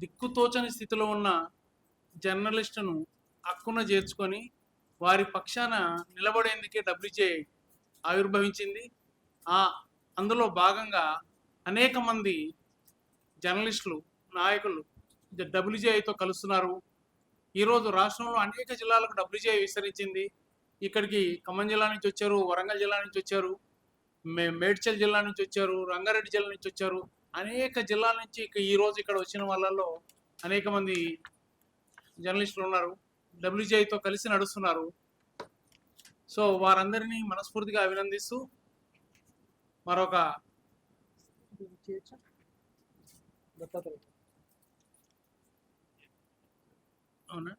దిక్కుతోచని స్థితిలో ఉన్న జర్నలిస్టును హక్కున చేర్చుకొని వారి పక్షాన నిలబడేందుకే డబ్ల్యూజే ఆవిర్భవించింది. అందులో భాగంగా అనేక మంది జర్నలిస్టులు, నాయకులు డబ్ల్యూజేఐతో కలుస్తున్నారు. ఈరోజు రాష్ట్రంలో అనేక జిల్లాలకు డబ్ల్యూజేఐ విస్తరించింది. ఇక్కడికి ఖమ్మం జిల్లా నుంచి వచ్చారు, వరంగల్ జిల్లా నుంచి వచ్చారు, మేడ్చల్ జిల్లా నుంచి వచ్చారు, రంగారెడ్డి జిల్లా నుంచి వచ్చారు. అనేక జిల్లాల నుంచి ఈరోజు ఇక్కడ వచ్చిన వాళ్ళల్లో అనేక మంది జర్నలిస్టులు ఉన్నారు, డబ్ల్యూజేఐతో కలిసి నడుస్తున్నారు. సో వారందరినీ మనస్ఫూర్తిగా అభినందిస్తూ మరొక అవునా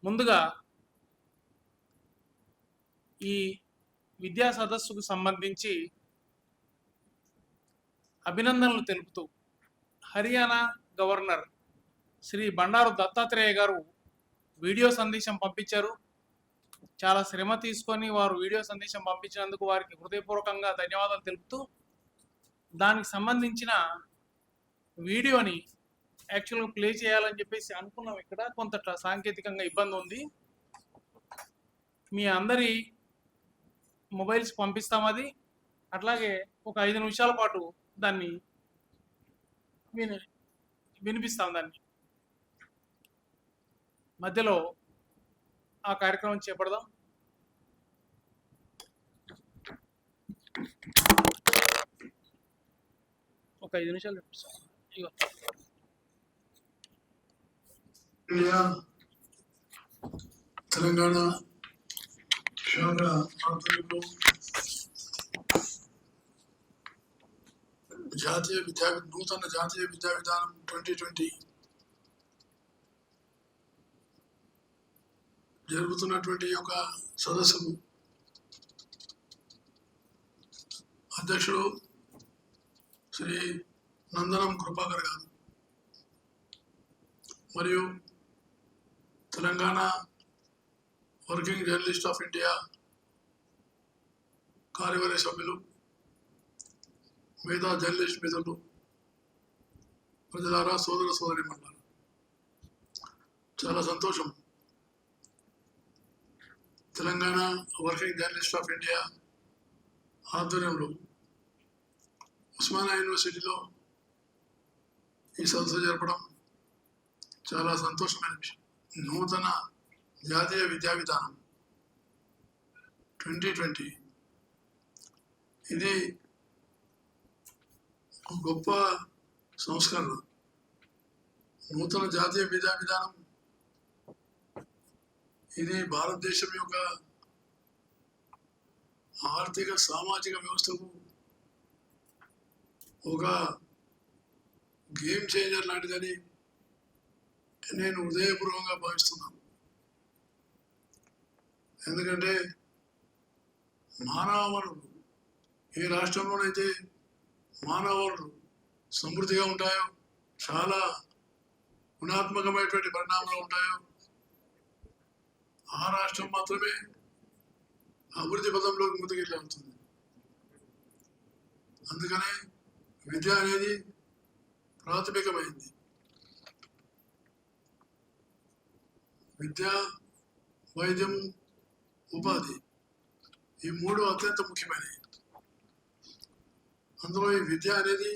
ముందుగా ఈ విద్యా సదస్సుకు సంబంధించి అభినందనలు తెలుపుతూ హర్యానా గవర్నర్ శ్రీ బండారు దత్తాత్రేయ గారు వీడియో సందేశం పంపించారు. చాలా శ్రమ తీసుకొని వారు వీడియో సందేశం పంపించినందుకు వారికి హృదయపూర్వకంగా ధన్యవాదాలు తెలుపుతూ దానికి సంబంధించిన వీడియోని యాక్చువల్గా ప్లే చేయాలని చెప్పేసి అనుకున్నాం. ఇక్కడ కొంత సాంకేతికంగా ఇబ్బంది ఉంది. మీ అందరి మొబైల్స్ పంపిస్తాం. అది అట్లాగే ఒక 5 నిమిషాల పాటు దాన్ని వినిపిస్తాం. దాన్ని మధ్యలో ఆ కార్యక్రమం చేపడదాం. ఒక 5 నిమిషాలు వినిపిస్తాం. తెలంగాణ శాఖ ఆధ్వర్యంలో నూతన జాతీయ విద్యా విధానం 2020 జరుగుతున్నటువంటి యొక్క సదస్సుకు అధ్యక్షుడు శ్రీ నందనం కృపాకర్ గారు మరియు Telangana working journalist of India కార్యవర్గ సభ్యులు, మిగతా జర్నలిస్ట్ మిత్రులు, ప్రజలారా, సోదర సోదరీమణులారా, చాలా సంతోషం. Telangana working journalist of India ఆధ్వర్యంలో ఉస్మానియా యూనివర్సిటీలో ఈ సదస్సు జరపడం చాలా సంతోషమైన విషయం. నూతన జాతీయ విద్యా విధానం 2020 ఇది గొప్ప సంస్కరణ. నూతన జాతీయ విద్యా విధానం ఇది భారతదేశం యొక్క ఆర్థిక సామాజిక వ్యవస్థకు ఒక గేమ్ చేంజర్ లాంటిదని నేను హృదయపూర్వకంగా భావిస్తున్నాను. ఎందుకంటే మానవ వనరులు ఏ రాష్ట్రంలోనైతే మానవ వనరులు సమృద్ధిగా ఉంటాయో, చాలా గుణాత్మకమైనటువంటి పరిణామాలు ఉంటాయో, ఆ రాష్ట్రం మాత్రమే అభివృద్ధి పదంలోకి ముందుకెళ్ళవుతుంది. అందుకనే విద్య అనేది ప్రాథమికమైంది. విద్య, వైద్యం, ఉపాధి, ఈ 3 అత్యంత ముఖ్యమైనవి. అందులో ఈ విద్య అనేది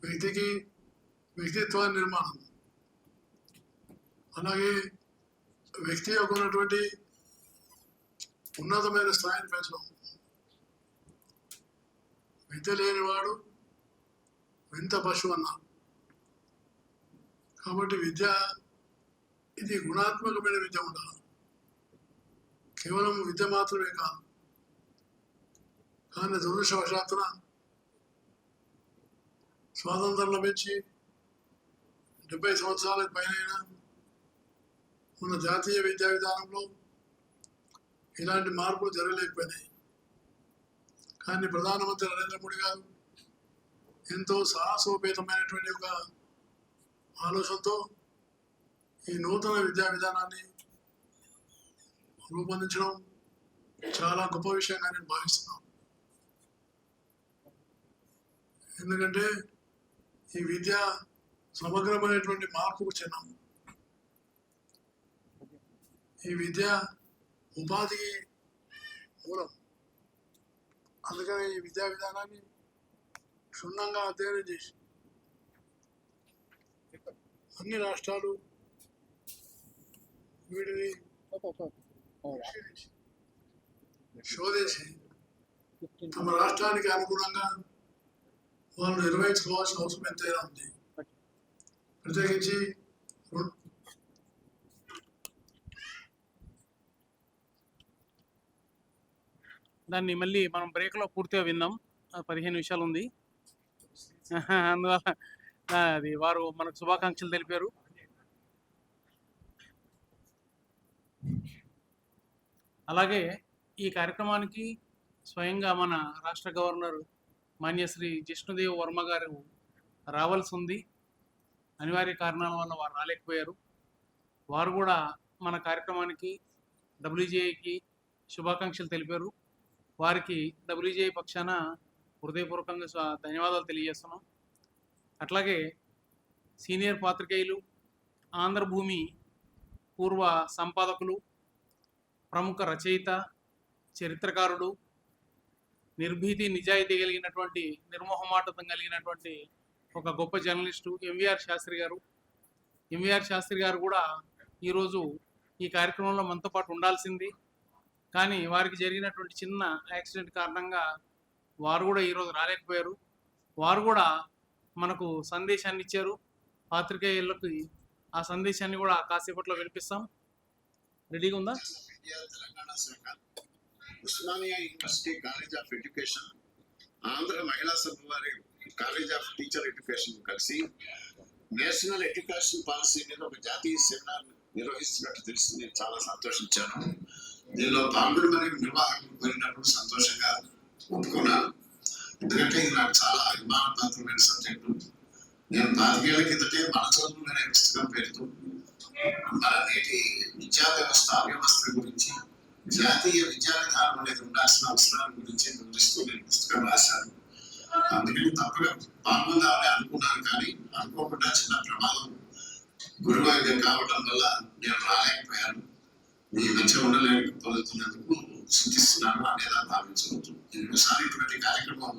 వ్యక్తికి వ్యక్తిత్వ నిర్మాణం, అలాగే వ్యక్తి యొక్క ఉన్నటువంటి ఉన్నతమైన స్థాయిని పెంచడం. విద్య లేనివాడు వింత పశువు అన్నారు. కాబట్టి విద్య ఇది గుణాత్మకమైన విద్య ఉండాలి, కేవలం విద్య మాత్రమే కాదు. కానీ దురదృష్టవశాత్తున స్వాతంత్రం లభించి 70 సంవత్సరాలకు పైన మన జాతీయ విద్యా విధానంలో ఇలాంటి మార్పులు జరగలేకపోయినాయి. కానీ ప్రధానమంత్రి నరేంద్ర మోడీ గారు ఎంతో సాహసోపేతమైనటువంటి ఒక ఆలోచనతో ఈ నూతన విద్యా విధానాన్ని రూపొందించడం చాలా గొప్ప విషయంగా నేను భావిస్తున్నాను. ఎందుకంటే ఈ విద్య సమగ్రమైనటువంటి మార్పుకు చిహ్నం. ఈ విద్య ఉపాధికి మూలం. అందుకని ఈ విద్యా విధానాన్ని క్షుణ్ణంగా అధ్యయనం చేసి అన్ని రాష్ట్రాలు వీటిని శోధించి తమ రాష్ట్రానికి అనుగుణంగా వాళ్ళు నిర్వహించుకోవాల్సిన అవసరం ఎంతైనా ఉంది. ప్రత్యేకించి దాన్ని మళ్ళీ మనం బ్రేక్లో పూర్తిగా విందాం. 15 నిమిషాలు ఉంది. అందువల్ల అది వారు మనకు శుభాకాంక్షలు తెలిపారు. అలాగే ఈ కార్యక్రమానికి స్వయంగా మన రాష్ట్ర గవర్నర్ మాన్యశ్రీ జిష్ణుదేవ్ వర్మ గారు రావాల్సి ఉంది. అనివార్య కారణాల వల్ల వారు రాలేకపోయారు. వారు కూడా మన కార్యక్రమానికి డబ్ల్యూజేఐకి శుభాకాంక్షలు తెలిపారు. వారికి డబ్ల్యూజేఐ పక్షాన హృదయపూర్వకంగా ధన్యవాదాలు తెలియజేస్తున్నాం. అట్లాగే సీనియర్ పాత్రికేయులు, ఆంధ్రభూమి పూర్వ సంపాదకులు, ప్రముఖ రచయిత, చరిత్రకారుడు, నిర్భీతి నిజాయితీ కలిగినటువంటి, నిర్మోహమాటతం కలిగినటువంటి ఒక గొప్ప జర్నలిస్టు ఎంవీఆర్ శాస్త్రి గారు. ఎంవీఆర్ శాస్త్రి గారు కూడా ఈరోజు ఈ కార్యక్రమంలో మనతో పాటు ఉండాల్సింది. కానీ వారికి జరిగినటువంటి చిన్న యాక్సిడెంట్ కారణంగా వారు కూడా ఈరోజు రాలేకపోయారు. వారు కూడా మనకు సందేశాన్ని ఇచ్చారు. పాత్రికేయులకు ఆ సందేశాన్ని కూడా కాసేపట్లో వినిపిస్తాం. రెడీగా ఉందా? తెలంగాణ శాఖ, Osmania university college of education, Andhra మహిళా సభ వారి కాలేజ్ ఆఫ్ టీచర్ ఎడ్యుకేషన్ కలిసి నేషనల్ ఎడ్యుకేషన్ పాలసీ మీద ఒక జాతీయ సెమినార్ నిర్వహిస్తున్నట్టు తెలిసి నేను చాలా సంతోషించాను. దీనిలో పాల్గొనమని నిర్వాహకులు కోరినప్పుడు సంతోషంగా ఒప్పుకున్నాను. ఎందుకంటే ఇది నాకు చాలా అభిమానపాత్రమైన సబ్జెక్టు. నేను 4 ఏళ్ల కిందటే మన చదువులు అనే పుస్తకం పేరుతో మన నేటి విద్యా వ్యవస్థ గురించి, జాతీయ విద్యా విధానం అనేది ఉండాల్సిన అవసరాల గురించి వివరిస్తూ నేను పుస్తకం రాశాను. అందుకని తప్పగా పాల్గొందామని అనుకున్నాను. కానీ అనుకోకుండా చిన్న ప్రమాదం గురువారం కావడం వల్ల నేను రాలేకపోయాను. మీ మధ్య ఉండలేకపోతున్నందుకు సూచిస్తున్నాను అనేది భావించవచ్చు. ఇంకోసారి ఇటువంటి కార్యక్రమం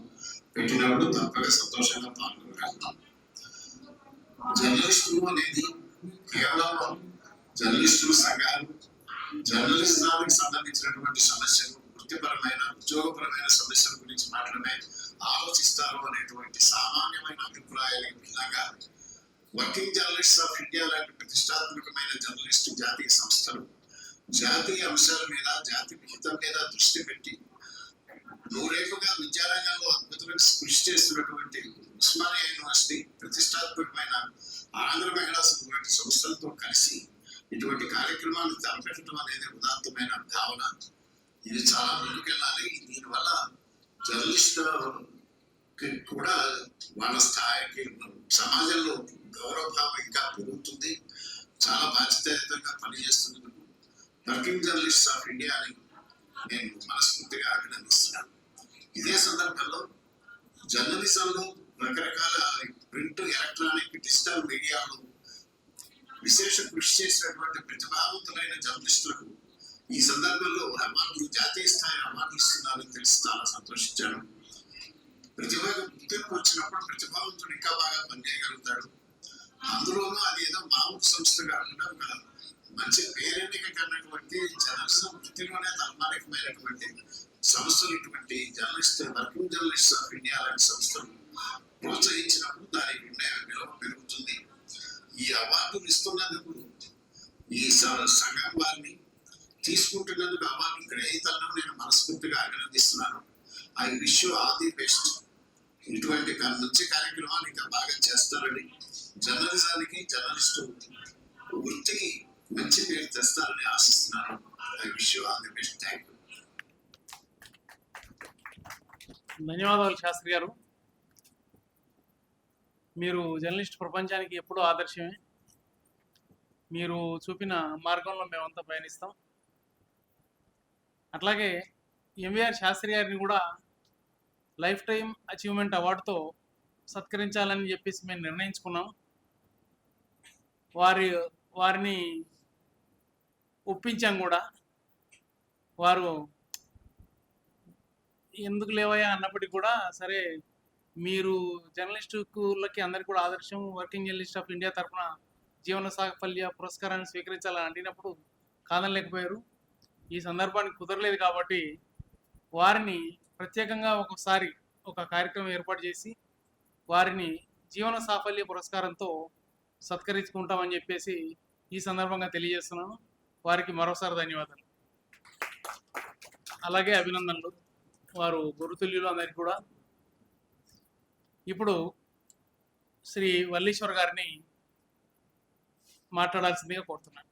పెట్టినప్పుడు తప్పగా సంతోషంగా పాల్గొనగలుగుతాం. జర్నలిస్టులు అనేది కేవలం జర్నలిస్టుల సంఘాలు, జర్నలిజానికి సంబంధించినటువంటి సమస్యలు, వృత్తిపరమైన ఉద్యోగపరమైన సమస్యల గురించి మాత్రమే ఆలోచిస్తారు అనేటువంటి సామాన్యమైన అభిప్రాయాలకు భిన్నంగా వర్కింగ్ జర్నలిస్ట్స్ ఆఫ్ ఇండియా లాంటి ప్రతిష్టాత్మకమైన జర్నలిస్టు జాతీయ సంస్థలు జాతీయ అంశాల మీద, జాతి హితం మీద దృష్టి పెట్టి నూరేళ్లుగా విద్యారంగంలో అద్భుతమైన కృషి చేస్తున్నటువంటి ఉస్మానియా యూనివర్సిటీ, ప్రతిష్టాత్మకమైన ఆంధ్ర మహిళా సభ వంటి సంస్థలతో కలిసి ఇటువంటి కార్యక్రమాలు తలపెట్టడం అనేది ఉదాత్తమైన భావన. ఇది చాలా ముందుకెళ్ళాలి. దీనివల్ల జర్నలిస్టులకి కూడా వాళ్ళ స్థాయికి, సమాజంలో గౌరవభావం ఇంకా పెరుగుతుంది. చాలా బాధ్యతాయుతంగా పనిచేస్తున్నందుకు వర్కింగ్ జర్నలిస్ట్స్ ఆఫ్ ఇండియాని నేను మనస్ఫూర్తిగా అభినందిస్తున్నాను. ఇదే సందర్భంలో జర్నలిజంలో రకరకాల ప్రింట్, ఎలక్ట్రానిక్, డిజిటల్ మీడియాలో విశేష కృషి చేసినటువంటి ప్రతిభావంతులైన జర్నలిస్టులకు ఈ సందర్భంలో అవార్డులు, జాతీయ స్థాయి అవార్డులు ఇస్తున్నారని తెలిసి చాలా సంతోషించాను. ప్రతిభకు గుర్తింపు వచ్చినప్పుడు ప్రతిభావంతుడు ఇంకా బాగా పనిచేయగలుగుతాడు. అందులోనూ అది ఏదో మామూలు సంస్థ కాకుండా ఒక మంచి పేరెన్నిక కన్నటువంటి జర్నలిజం వృత్తిలోనే తన్మానికమైనటువంటి సంస్థలు ఇటువంటి journalist, working journalist of India లాంటి సంస్థలు ప్రోత్సహించినప్పుడు దానికి ఉండే విలువ పెరుగుతుంది. ఈ అవార్డులు ఇస్తున్నందుకు ఈ సంఘం వారిని, తీసుకుంటున్నందుకు అవార్డు గ్రహీతలను నేను మనస్ఫూర్తిగా అభినందిస్తున్నాను. I wish you all the best. ఇటువంటి మంచి కార్యక్రమాలు ఇంకా బాగా చేస్తారని, జర్నలిజానికి, జర్నలిస్టు వృత్తికి మంచి పేరు తెస్తారని ఆశిస్తున్నాను. I wish you all the best. Thank you. ధన్యవాదాలు శాస్త్రి గారు. మీరు జర్నలిస్ట్ ప్రపంచానికి ఎప్పుడూ ఆదర్శమే. మీరు చూపిన మార్గంలో మేమంతా పయనిస్తాం. అట్లాగే ఎంవీఆర్ శాస్త్రి గారిని కూడా లైఫ్ టైం అచీవ్మెంట్ అవార్డుతో సత్కరించాలని చెప్పేసి మేము నిర్ణయించుకున్నాం. వారిని ఒప్పించాం కూడా. వారు ఎందుకు లేవయ్యా అన్నప్పటికీ కూడా సరే మీరు జర్నలిస్టులకి అందరికీ కూడా ఆదర్శం, వర్కింగ్ జర్నలిస్ట్ ఆఫ్ ఇండియా తరఫున జీవన సాఫల్య పురస్కారాన్ని స్వీకరించాలని అడిగినప్పుడు కాదనలేకపోయారు. ఈ సందర్భానికి కుదరలేదు కాబట్టి వారిని ప్రత్యేకంగా ఒకసారి ఒక కార్యక్రమం ఏర్పాటు చేసి వారిని జీవన సాఫల్య పురస్కారంతో సత్కరించుకుంటామని చెప్పేసి ఈ సందర్భంగా తెలియజేస్తున్నాను. వారికి మరోసారి ధన్యవాదాలు, అలాగే అభినందనలు. వారు గురుతుల్యులు అందరికీ కూడా. ఇప్పుడు శ్రీ వల్లీశ్వర్ గారిని మాట్లాడాల్సిందిగా కోరుతున్నాను.